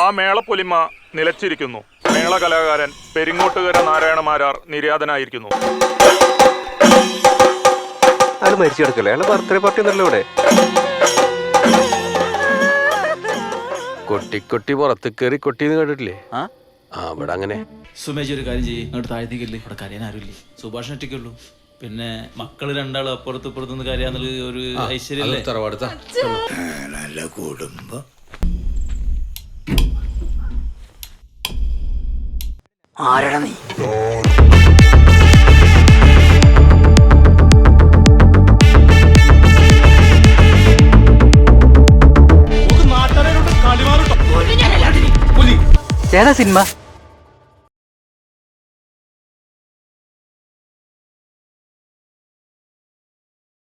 ആ മേളപ്പൊലിമ നിലച്ചിരിക്കുന്നു. മേള കലാകാരൻ പെരിങ്ങോട്ടുകര നാരായണമാരാർ നിര്യാതനായിരിക്കുന്നു. അത് മരിച്ചു കിടക്കല്ലേ? അയാളെ ബർത്ത്ഡേ പാർട്ടി ഒന്നല്ലോ ഇവിടെ. കൊട്ടി കൊട്ടി പുറത്ത് കയറി കൊട്ടിന്ന് കേട്ടിട്ടില്ലേ? അവിടെ അങ്ങനെ. സുമേജ് ഒരു കാര്യം ചെയ്യ്, അങ്ങോട്ട് താഴ്ത്തിക്കല്ലേ, ഇവിടെ കരയാൻ ആരുമില്ലേ, സുഭാഷ് ഒറ്റയ്ക്കുള്ളൂ. പിന്നെ മക്കള് രണ്ടാളും അപ്പുറത്ത് ഇപ്പുറത്തുനിന്ന് കരയാന്നുള്ള ഒരു ഐശ്വര്യല്ലേ. നല്ല കുടുംബം. ആരാടാ നീ? ഏതാ സിനിമ?